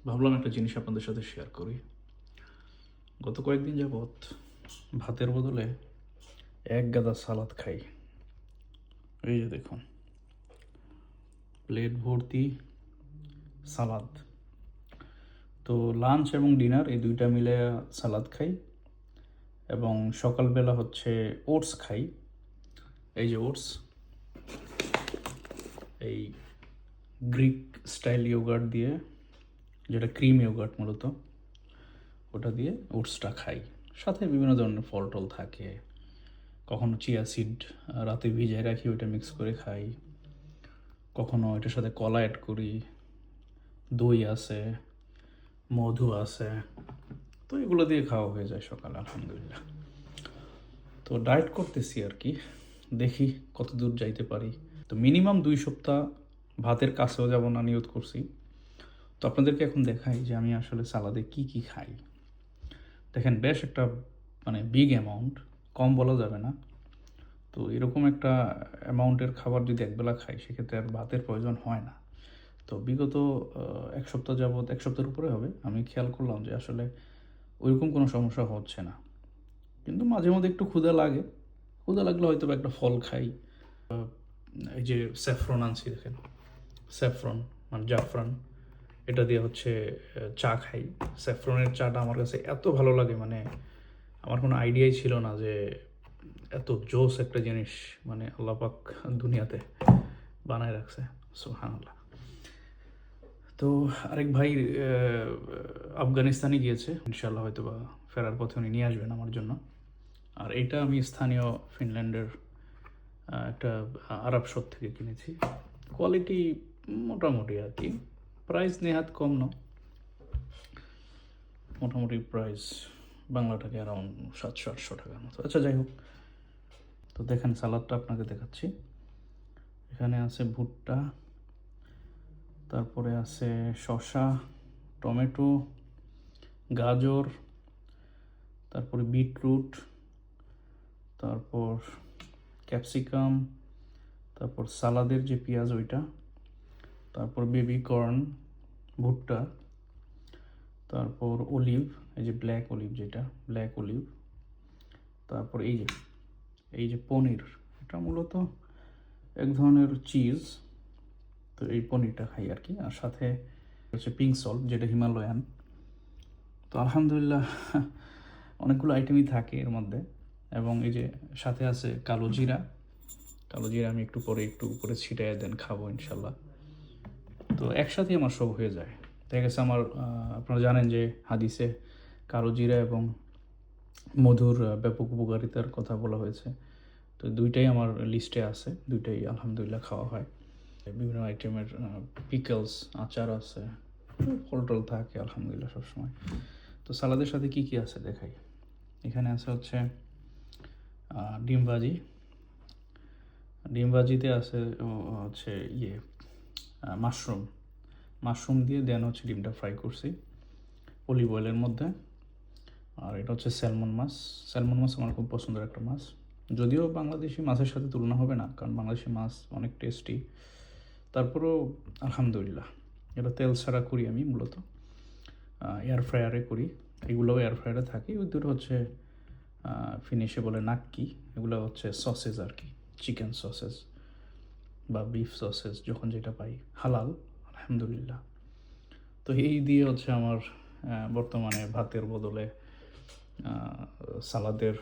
ভাবলাম একটা জিনিস আপনাদের সাথে শেয়ার করি। গত কয়েকদিন যাবৎ ভাতের বদলে এক গাদা সালাদ খাই। এই যে দেখুন, প্লেট ভর্তি সালাদ। তো লাঞ্চ এবং ডিনার এই দুইটা মিলে সালাদ খাই, এবং সকালবেলা হচ্ছে ওটস খাই। এই যে ওটস, এই গ্রিক স্টাইল ইয়োগার্ট দিয়ে, যেটা ক্রিম ইয়োগার্ট মূলত, ওটা দিয়ে ওটসটা খাই। সাথে বিভিন্ন ধরনের ফল টল থাকে, কখনো চিয়া সিড রাতে ভিজায় রাখি, ওইটা মিক্স করে খাই। কখনো এটার সাথে কলা অ্যাড করি, দই আছে, মধু আছে। তো এগুলো দিয়ে খাওয়া হয়ে যায় সকালে, আলহামদুলিল্লাহ। তো ডায়েট করতেছি আর কি, দেখি কত দূর যাইতে পারি। তো মিনিমাম 2 সপ্তাহ ভাতের কাছেও যাব না নিয়ত করছি। তো আপনাদেরকে এখন দেখাই যে আমি আসলে সালাদে কি কি খাই। দেখেন, বেশ একটা মানে বিগ অ্যামাউন্ট, কম বলা যাবে না। তো এরকম একটা অ্যামাউন্টের খাবার যদি একবেলা খাই, সেক্ষেত্রে আর ভাতের প্রয়োজন হয় না। তো বিগত 1 সপ্তাহ যাবৎ, 1 সপ্তাহের উপরে হবে, আমি খেয়াল করলাম যে আসলে ওইরকম কোনো সমস্যা হচ্ছে না। কিন্তু মাঝে মধ্যে একটু ক্ষুধা লাগে। ক্ষুধা লাগলে হয়তো বা একটা ফল খাই। এই যে স্যাফরন আনছি, দেখেন, স্যাফরন মানে জাফরান, এটা দিয়ে হচ্ছে চা খাই। স্যাফরনের চাটা আমার কাছে এত ভালো লাগে, মানে আমার কোনো আইডিয়াই ছিল না যে এত জোস একটা জিনিস মানে আল্লাহ পাক দুনিয়াতে বানায় রাখছে। সুবহানাল্লাহ। তো আরেক ভাই আফগানিস্তানে গিয়েছে, ইনশাল্লাহ হয়তো বা ফেরার পথে উনি নিয়ে আসবেন আমার জন্য। আর এটা আমি স্থানীয় ফিনল্যান্ডের একটা আরব শপ থেকে কিনেছি। কোয়ালিটি মোটামুটি আর কি, প্রাইস নেহাত কম না, মোটামুটি প্রাইস বাংলাটাকে অ্যারাউন্ড 700-800 টাকার মতো। আচ্ছা, যাই হোক। তো দেখেন, সালাদটা আপনাকে দেখাচ্ছি। এখানে আছে ভুট্টা, তারপরে আছে শসা, টমেটো, গাজর, তারপরে বিটরুট, তারপর ক্যাপসিকাম, তারপর সালাদের যে পেঁয়াজ ওইটা, তারপর বেবি কর্ন, ভুট্টা, তারপর অলিভ, এই যে ব্ল্যাক অলিভ, যেটা ব্ল্যাক অলিভ, তারপর এই যে পনির, এটা মূলত এক ধরনের চিজ। তো এই পনিরটা খাই আর কি। আর সাথে হচ্ছে পিঙ্ক সল্ট, যেটা হিমালয়ান। তো আলহামদুলিল্লাহ, অনেকগুলো আইটেমই থাকে এর মধ্যে। এবং এই যে সাথে আছে কালো জিরা। কালো জিরা আমি একটু পরে একটু উপরে ছিটাই দেন খাবো ইনশাল্লাহ। তো একসাথেই আমার সব হয়ে যায়। দেখা গেছে আমার, আপনারা জানেন যে হাদিসে কালো জিরা এবং মধুর ব্যাপক উপকারিতার কথা বলা হয়েছে। তো দুইটাই আমার লিস্টে আছে, দুইটাই আলহামদুলিল্লাহ খাওয়া হয়। বিভিন্ন আইটেমের পিকলস, আচার আছে, ফল টল থাকে আলহামদুলিল্লাহ সবসময়। তো সালাদের সাথে কি কি আছে দেখাই। এখানে আছে হচ্ছে ডিম ভাজি। ডিম ভাজিতে আছে হচ্ছে মাশরুম। মাশরুম দিয়ে দেন হচ্ছে ডিমটা ফ্রাই করছি অলিভ অয়েলের মধ্যে। আর এটা হচ্ছে স্যালমন মাছ। স্যালমন মাছ আমার খুব পছন্দের একটা মাছ, যদিও বাংলাদেশি মাছের সাথে তুলনা হবে না, কারণ বাংলাদেশি মাছ অনেক টেস্টি। তারপরেও আলহামদুলিল্লাহ, এটা তেল ছাড়া করি আমি মূলত, এয়ার ফ্রায়ারে করি। এগুলোও এয়ার ফ্রায়ারে থাকে। ওই দুটো হচ্ছে ফিনিশে বলে নাক্কি, এগুলো হচ্ছে সসেজ আর কি, চিকেন সসেজ বা বিফ সসেজ, যখন যেটা পাই হালাল আলহামদুলিল্লাহ। তো এই দিয়ে হচ্ছে আমার বর্তমানে ভাতের বদলে সালাদের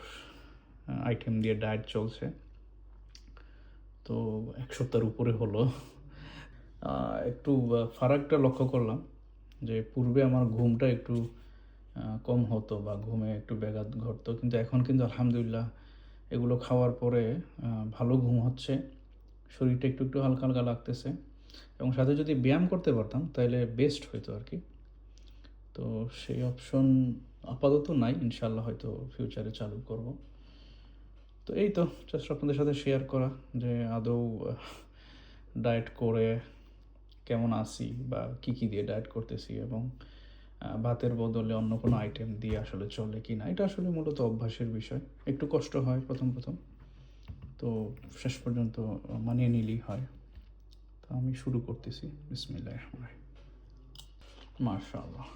আইটেম দিয়ে ডায়েট চলছে। তো 1 সপ্তাহের উপরে হলো। একটু ফারাকটা লক্ষ্য করলাম যে পূর্বে আমার ঘুমটা একটু কম হতো বা ঘুমে একটু ব্যাঘাত ঘটতো, কিন্তু এখন কিন্তু আলহামদুলিল্লাহ এগুলো খাওয়ার পরে ভালো ঘুম হচ্ছে, শরীরটা একটু একটু হালকা হালকা লাগতেছে। এবং সাথে যদি ব্যায়াম করতে পারতাম তাহলে বেস্ট হইতো আর কি। তো সেই অপশন আপাতত নাই, ইনশাল্লাহ হয়তো ফিউচারে চালু করব। তো এই তো জাস্ট আপনাদের সাথে শেয়ার করা যে আদৌ ডায়েট করে কেমন আছি বা কী কী দিয়ে ডায়েট করতেছি, এবং ভাতের বদলে অন্য কোনো আইটেম দিয়ে আসলে চলে কি না। এটা আসলে মূলত অভ্যাসের বিষয়, একটু কষ্ট হয় প্রথম প্রথম, তো শেষ পর্যন্ত মানিয়ে নিলেই হয়। তো আমি শুরু করতেছি, বিসমিল্লাহির রহমানির রহিম। মাশাআল্লাহ।